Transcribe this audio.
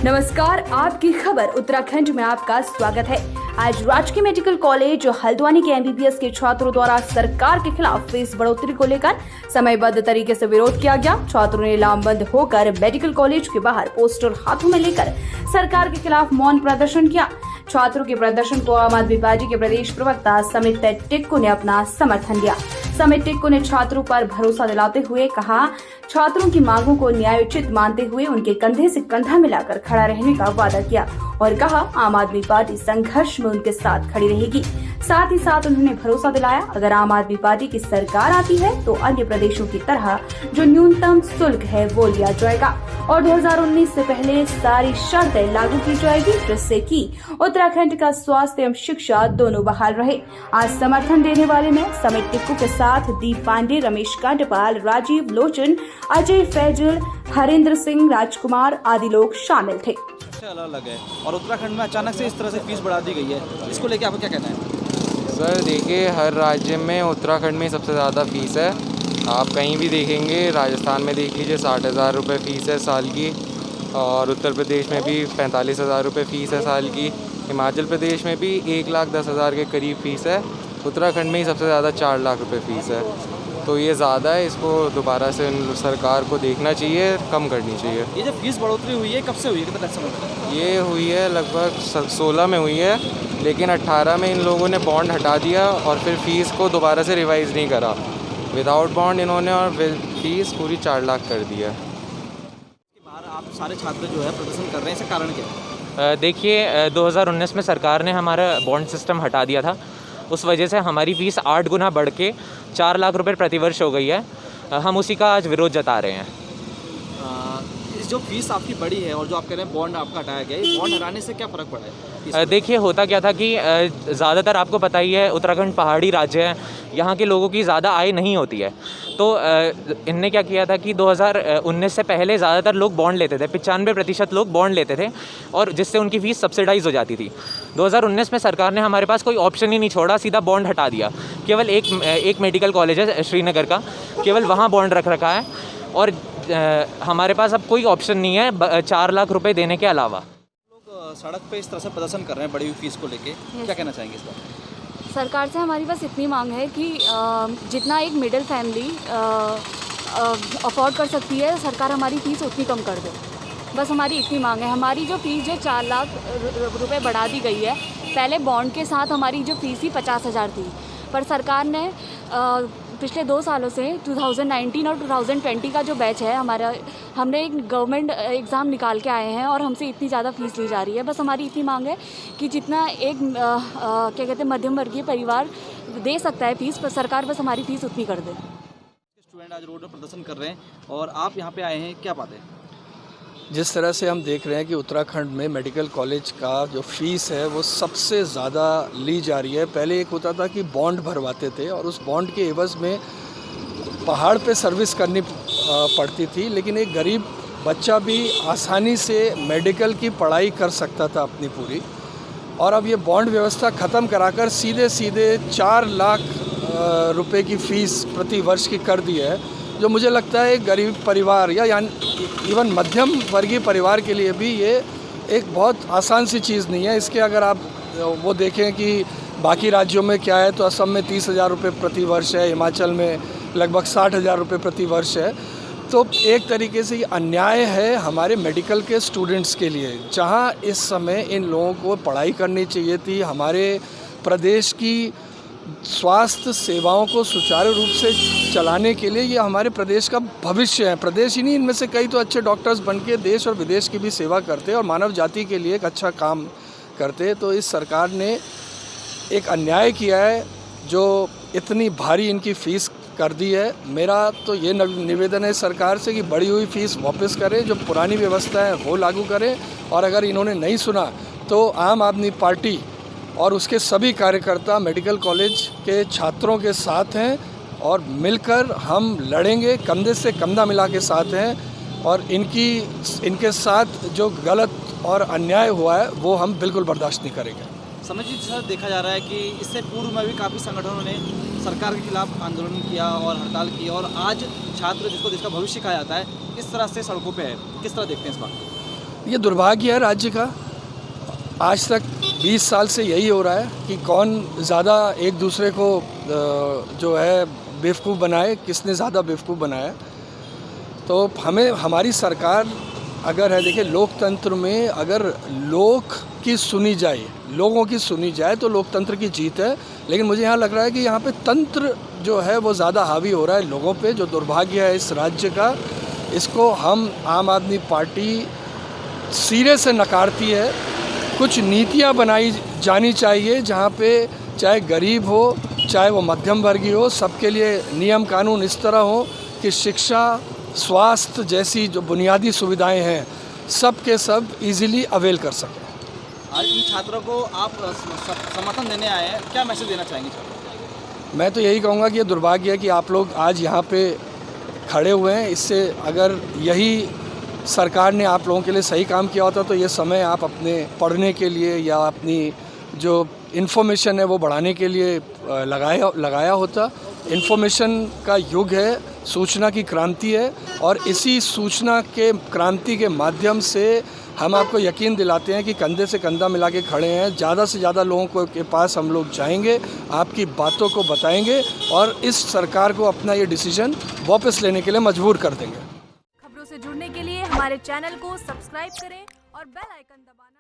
नमस्कार, आपकी खबर उत्तराखंड में आपका स्वागत है। आज राजकीय मेडिकल कॉलेज हल्द्वानी के एमबीबीएस के छात्रों द्वारा सरकार के खिलाफ फीस बढ़ोतरी को लेकर समयबद्ध तरीके से विरोध किया गया। छात्रों ने लामबंद होकर मेडिकल कॉलेज के बाहर पोस्टर हाथों में लेकर सरकार के खिलाफ मौन प्रदर्शन किया। छात्रों के प्रदर्शन को आम आदमी पार्टी के प्रदेश प्रवक्ता समित टिक्कू ने अपना समर्थन दिया। समित टिक्कू ने छात्रों पर भरोसा दिलाते हुए कहा, छात्रों की मांगों को न्यायोचित मानते हुए उनके कंधे से कंधा मिलाकर खड़ा रहने का वादा किया और कहा आम आदमी पार्टी संघर्ष में उनके साथ खड़ी रहेगी। साथ ही साथ उन्होंने भरोसा दिलाया, अगर आम आदमी पार्टी की सरकार आती है तो अन्य प्रदेशों की तरह जो न्यूनतम शुल्क है वो लिया जाएगा और 2019 से पहले सारी शर्तें लागू की जाएगी, जिससे कि उत्तराखंड का स्वास्थ्य एवं शिक्षा दोनों बहाल रहे। आज समर्थन देने वाले में समित टिक्कू के साथ दीप पांडे, रमेश कांडपाल, राजीव लोचन, अजय फैजल, हरेंद्र सिंह, राजकुमार आदि लोग शामिल थे। अलग है और उत्तराखंड में अचानक से इस तरह से फीस बढ़ा दी गई है, इसको लेकर आपको क्या कहना है? सर देखिए, हर राज्य में उत्तराखंड में सबसे ज़्यादा फ़ीस है। आप कहीं भी देखेंगे, राजस्थान में देख लीजिए 60,000 रुपये फ़ीस है साल की, और उत्तर प्रदेश में भी 45,000 रुपये फ़ीस है साल की। हिमाचल प्रदेश में भी 1,10,000 के करीब फ़ीस है। उत्तराखंड में ही सबसे ज़्यादा 4 लाख रुपये फ़ीस है, तो ये ज़्यादा है। इसको दोबारा से सरकार को देखना चाहिए, कम करनी चाहिए। ये जो फीस बढ़ोतरी हुई है कब से हुई है, कितना समय में? ये हुई है लगभग 16 में हुई है, लेकिन 18 में इन लोगों ने बॉन्ड हटा दिया और फिर फ़ीस को दोबारा से रिवाइज़ नहीं करा। विदाउट बॉन्ड इन्होंने और फीस पूरी 4 लाख कर दी है। बाहर आप सारे छात्र जो है प्रदर्शन कर रहे हैं, इसका कारण क्या है? देखिए, 2019 में सरकार ने हमारा बॉन्ड सिस्टम हटा दिया था। उस वजह से हमारी फ़ीस 8 गुना बढ़ के 4 लाख रुपए प्रतिवर्ष हो गई है। हम उसी का आज विरोध जता रहे हैं। इस जो फीस आपकी बढ़ी है और जो आप कह रहे हैं बॉन्ड आपका हटाया गया है, बॉन्ड हटाने से क्या फ़र्क पड़ा है? देखिए, होता क्या था कि ज़्यादातर आपको पता ही है, उत्तराखंड पहाड़ी राज्य है, यहाँ के लोगों की ज़्यादा आय नहीं होती है। तो इनने क्या किया था कि 2019 से पहले ज़्यादातर लोग बॉन्ड लेते थे, 95% लोग बॉन्ड लेते थे और जिससे उनकी फ़ीस सब्सिडाइज़ हो जाती थी। 2019 में सरकार ने हमारे पास कोई ऑप्शन ही नहीं छोड़ा, सीधा बॉन्ड हटा दिया। केवल एक मेडिकल कॉलेज है श्रीनगर का, केवल वहाँ बॉन्ड रख रखा है और हमारे पास अब कोई ऑप्शन नहीं है 4 लाख रुपए देने के अलावा। लोग सड़क पे इस तरह से प्रदर्शन कर रहे हैं बड़ी हुई फीस को लेके, क्या कहना चाहेंगे इस बार? सरकार से हमारी बस इतनी मांग है कि जितना एक मिडिल फैमिली अफोर्ड कर सकती है, सरकार हमारी फ़ीस उतनी कम कर दे। बस हमारी इतनी मांग है। हमारी जो फ़ीस जो 4 लाख रुपए बढ़ा दी गई है, पहले बॉन्ड के साथ हमारी जो फ़ीस थी 50,000 थी, पर सरकार ने पिछले 2 सालों से 2019 और 2020 का जो बैच है हमारा, हमने एक गवर्नमेंट एग्ज़ाम निकाल के आए हैं और हमसे इतनी ज़्यादा फ़ीस ली जा रही है। बस हमारी इतनी मांग है कि जितना एक क्या कहते हैं मध्यम वर्गीय परिवार दे सकता है फ़ीस, पर सरकार बस हमारी फ़ीस उतनी कर दे। स्टूडेंट आज रोड पर प्रदर्शन कर रहे हैं और आप यहाँ पे आए हैं, क्या बात है? जिस तरह से हम देख रहे हैं कि उत्तराखंड में मेडिकल कॉलेज का जो फ़ीस है वो सबसे ज़्यादा ली जा रही है। पहले एक होता था कि बॉन्ड भरवाते थे और उस बॉन्ड के एवज़ में पहाड़ पे सर्विस करनी पड़ती थी, लेकिन एक गरीब बच्चा भी आसानी से मेडिकल की पढ़ाई कर सकता था अपनी पूरी। और अब ये बॉन्ड व्यवस्था ख़त्म कराकर सीधे 4 लाख रुपए की फ़ीस प्रति वर्ष की कर दी है, जो मुझे लगता है गरीब परिवार या इवन मध्यम वर्गीय परिवार के लिए भी ये एक बहुत आसान सी चीज़ नहीं है। इसके अगर आप वो देखें कि बाकी राज्यों में क्या है, तो असम में 30,000 रुपये प्रति वर्ष है, हिमाचल में लगभग 60,000 रुपये प्रति वर्ष है। तो एक तरीके से ये अन्याय है हमारे मेडिकल के स्टूडेंट्स के लिए, जहाँ इस समय इन लोगों को पढ़ाई करनी चाहिए थी। हमारे प्रदेश की स्वास्थ्य सेवाओं को सुचारू रूप से चलाने के लिए ये हमारे प्रदेश का भविष्य है। प्रदेश ही नहीं, इनमें से कई तो अच्छे डॉक्टर्स बनके देश और विदेश की भी सेवा करते हैं और मानव जाति के लिए एक अच्छा काम करते हैं। तो इस सरकार ने एक अन्याय किया है जो इतनी भारी इनकी फ़ीस कर दी है। मेरा तो ये निवेदन है सरकार से कि बढ़ी हुई फ़ीस वापस करें, जो पुरानी व्यवस्था है वो लागू करें, और अगर इन्होंने नहीं सुना तो आम आदमी पार्टी और उसके सभी कार्यकर्ता मेडिकल कॉलेज के छात्रों के साथ हैं और मिलकर हम लड़ेंगे, कंधे से कंधा मिला के साथ हैं, और इनके साथ जो गलत और अन्याय हुआ है वो हम बिल्कुल बर्दाश्त नहीं करेंगे। समझ लीजिए देखा जा रहा है कि इससे पूर्व में भी काफ़ी संगठनों ने सरकार के खिलाफ आंदोलन किया और हड़ताल की, और आज छात्र जिसको देश का भविष्य कहा जाता है इस तरह से सड़कों पे है। किस तरह देखते हैं इस बात को? ये दुर्भाग्य है राज्य का। आज तक 20 साल से यही हो रहा है कि कौन ज़्यादा एक दूसरे को जो है बेवकूफ़ बनाए, किसने ज़्यादा बेवकूफ़ बनाया। तो हमें हमारी सरकार अगर है, देखिए लोकतंत्र में अगर लोग की सुनी जाए, लोगों की सुनी जाए तो लोकतंत्र की जीत है। लेकिन मुझे यहाँ लग रहा है कि यहाँ पे तंत्र जो है वो ज़्यादा हावी हो रहा है लोगों पे, जो दुर्भाग्य है इस राज्य का। इसको हम आम आदमी पार्टी सिरे से नकारती है। कुछ नीतियाँ बनाई जानी चाहिए जहाँ पे चाहे गरीब हो चाहे वो मध्यम वर्गीय हो, सबके लिए नियम कानून इस तरह हो कि शिक्षा, स्वास्थ्य जैसी जो बुनियादी सुविधाएं हैं सब के सब इजीली अवेल कर सकें। आज इन छात्रों को आप समर्थन देने आए हैं, क्या मैसेज देना चाहेंगे छात्रों को? मैं तो यही कहूँगा कि ये दुर्भाग्य है कि आप लोग आज यहाँ पे खड़े हुए हैं। इससे अगर यही सरकार ने आप लोगों के लिए सही काम किया होता तो ये समय आप अपने पढ़ने के लिए या अपनी जो इन्फॉर्मेशन है वो बढ़ाने के लिए लगाया होता। इन्फॉर्मेशन का युग है, सूचना की क्रांति है, और इसी सूचना के क्रांति के माध्यम से हम आपको यकीन दिलाते हैं कि कंधे से कंधा मिला के खड़े हैं। ज़्यादा से ज़्यादा लोगों के पास हम लोग जाएंगे, आपकी बातों को बताएंगे और इस सरकार को अपना ये डिसीजन वापस लेने के लिए मजबूर कर देंगे। खबरों से जुड़ने के लिए हमारे चैनल को सब्सक्राइब करें और बेल आइकन दबाना